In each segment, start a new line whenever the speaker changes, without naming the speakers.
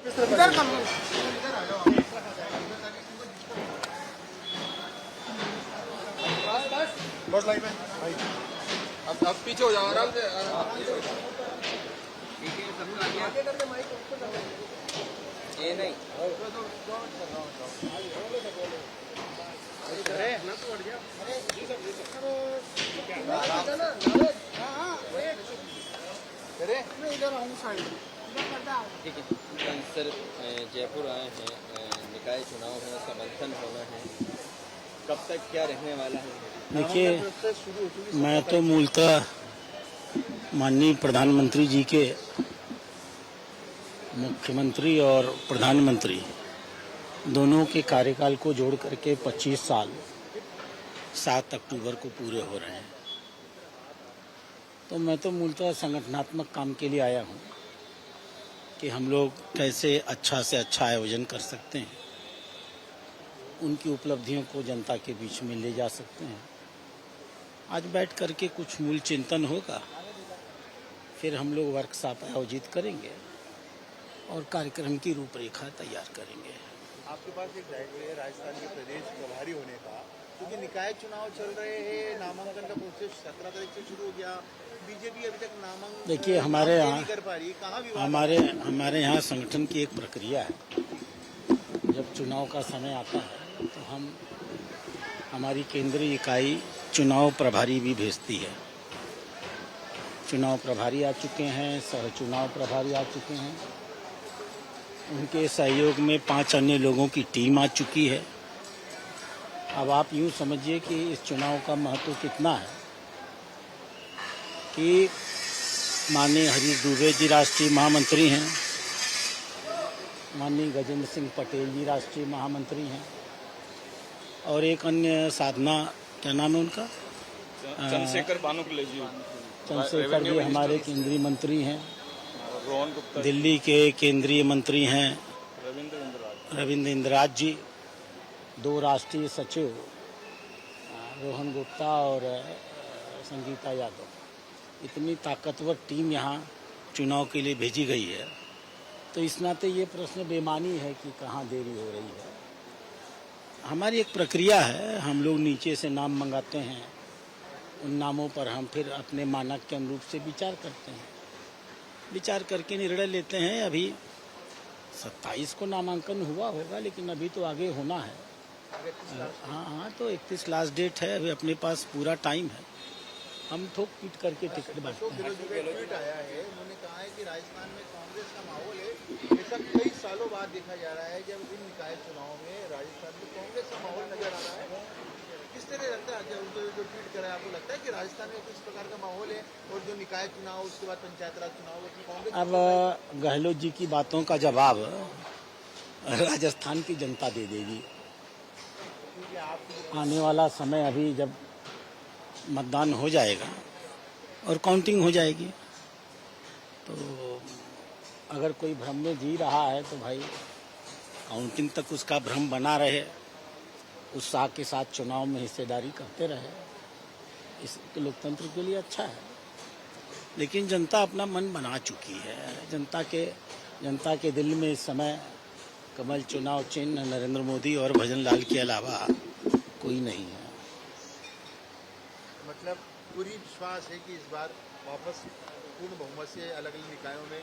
इधर कम
बस लाइन में भाई, अब पीछे हो जाओ आराम से।
ये नहीं
इधर आऊँ साइड
ठीक है। कल सर जयपुर आए हैं, निकाय चुनाव है, उसका मंथन होना है, कब तक क्या रहने वाला है?
देखिए, मैं तो मूलतः माननीय प्रधानमंत्री जी के, मुख्यमंत्री और प्रधानमंत्री दोनों के कार्यकाल को जोड़ करके 25 साल 7 अक्टूबर को पूरे हो रहे हैं। तो मैं तो मूलतः संगठनात्मक काम के लिए आया हूं कि हम लोग कैसे अच्छा से अच्छा आयोजन कर सकते हैं, उनकी उपलब्धियों को जनता के बीच में ले जा सकते हैं। आज बैठ करके कुछ मूल चिंतन होगा, फिर हम लोग वर्कशॉप आयोजित करेंगे और कार्यक्रम की रूपरेखा तैयार करेंगे।
आपके पास एक दायित्व है राजस्थान के प्रदेश प्रभारी होने का, क्योंकि निकाय चुनाव चल रहे हैं, नामांकन का प्रोसेस 17 तारीख से शुरू हो गया, बीजेपी अभी तक नामांकन
देखिए, हमारे यहाँ
कर पा रही है, कहाँ विवाद?
हमारे यहाँ संगठन की एक प्रक्रिया है। जब चुनाव का समय आता है तो हमारी केंद्रीय इकाई चुनाव प्रभारी भी भेजती है। चुनाव प्रभारी आ चुके हैं, सह चुनाव प्रभारी आ चुके हैं, उनके सहयोग में 5 अन्य लोगों की टीम आ चुकी है। अब आप यूँ समझिए कि इस चुनाव का महत्व कितना है कि माननीय हरीश दूबे जी राष्ट्रीय महामंत्री हैं, माननीय गजेंद्र सिंह पटेल जी राष्ट्रीय महामंत्री हैं, और एक अन्य साधना, क्या नाम है उनका,
चंद्रशेखर बानुकले जी,
चंद्रशेखर जी हमारे केंद्रीय मंत्री हैं,
रोहन गुप्ता,
दिल्ली के केंद्रीय मंत्री हैं रविंद्र इंदिराज जी, 2 राष्ट्रीय सचिव रोहन गुप्ता और संगीता यादव। इतनी ताकतवर टीम यहाँ चुनाव के लिए भेजी गई है, तो इस नाते ये प्रश्न बेमानी है कि कहाँ देरी हो रही है। हमारी एक प्रक्रिया है, हम लोग नीचे से नाम मंगाते हैं, उन नामों पर हम फिर अपने मानक के अनुरूप से विचार करते हैं, विचार करके निर्णय लेते हैं। अभी 27 को नामांकन हुआ होगा, लेकिन अभी तो आगे होना है। हाँ, तो 31 लास्ट डेट है, अभी अपने पास पूरा टाइम है, हम ठोक पीट करके टिकट बांटते हैं।
ट्वीट आया है, उन्होंने कहा है कि राजस्थान में कांग्रेस का माहौल है, ऐसा कई सालों बाद देखा जा रहा है जब इन निकाय चुनाव में राजस्थान में कांग्रेस का माहौल नजर आ रहा है। किस तरह लगता है जब जो ट्वीट करा है, आपको लगता है कि राजस्थान में किस प्रकार का माहौल है, और जो निकाय चुनाव उसके बाद पंचायत राज चुनाव कांग्रेस?
अब गहलोत जी की बातों का जवाब राजस्थान की जनता दे देगी। आने वाला समय, अभी जब मतदान हो जाएगा और काउंटिंग हो जाएगी, तो अगर कोई भ्रम में जी रहा है तो भाई काउंटिंग तक उसका भ्रम बना रहे, उत्साह के साथ चुनाव में हिस्सेदारी करते रहे, इस लोकतंत्र के लिए अच्छा है। लेकिन जनता अपना मन बना चुकी है। जनता के दिल में इस समय कमल चुनाव चिन्ह नरेंद्र मोदी और भजन लाल के अलावा कोई नहीं है।
मतलब पूरी विश्वास है कि इस बार वापस पूर्ण बहुमत से अलग अलग निकायों में?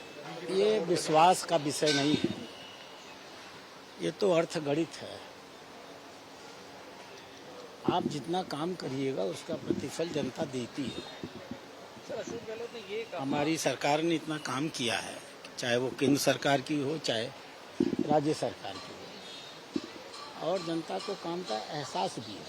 ये विश्वास का विषय नहीं है, ये तो अर्थगणित है। आप जितना काम करिएगा उसका प्रतिफल जनता देती है।
सर, अशोक गहलोत ने ये कहा,
हमारी सरकार ने इतना काम किया है, चाहे वो केंद्र सरकार की हो चाहे राज्य सरकार की हो, और जनता को काम का एहसास भी है,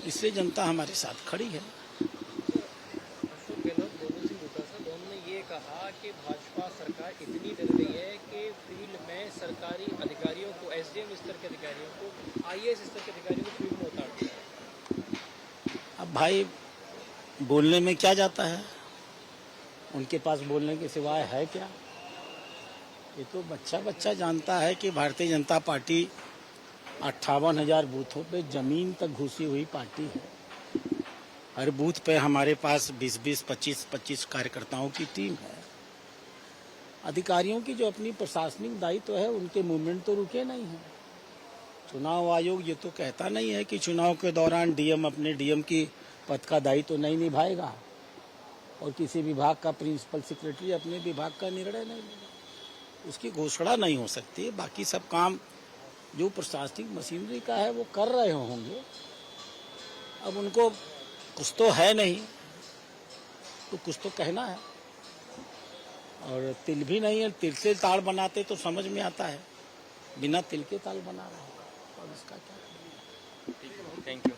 इसलिए जनता हमारे साथ खड़ी है।
अशोक गहलोत, दोनों सिंह दोतासा, दोनों ने ये कहा कि भाजपा सरकार इतनी डर गई है कि फील्ड में सरकारी अधिकारियों को, एसडीएम स्तर के अधिकारियों को, आईएएस स्तर के अधिकारियों को फील्ड में उतार दिया है।
अब भाई बोलने में क्या जाता है, उनके पास बोलने के सिवाय है क्या? ये तो बच्चा जानता है कि भारतीय जनता पार्टी 58,000 बूथों पे जमीन तक घुसी हुई पार्टी है। हर बूथ पे हमारे पास 20-20, 25-25 कार्यकर्ताओं की टीम है। अधिकारियों की जो अपनी प्रशासनिक दायित्व है उनके मूवमेंट तो रुके नहीं हैं। चुनाव आयोग ये तो कहता नहीं है कि चुनाव के दौरान डीएम अपने डीएम की पद का दायित्व नहीं निभाएगा और किसी विभाग का प्रिंसिपल सेक्रेटरी अपने विभाग का निर्णय नहीं लेगा। उसकी घोषणा नहीं हो सकती है। बाकी सब काम जो प्रशासनिक मशीनरी का है वो कर रहे होंगे। अब उनको कुछ तो है नहीं तो कुछ तो कहना है, और तिल भी नहीं है। तिल से ताड़ बनाते तो समझ में आता है, बिना तिल के ताल बना रहे हैं और इसका क्या।
Thank you.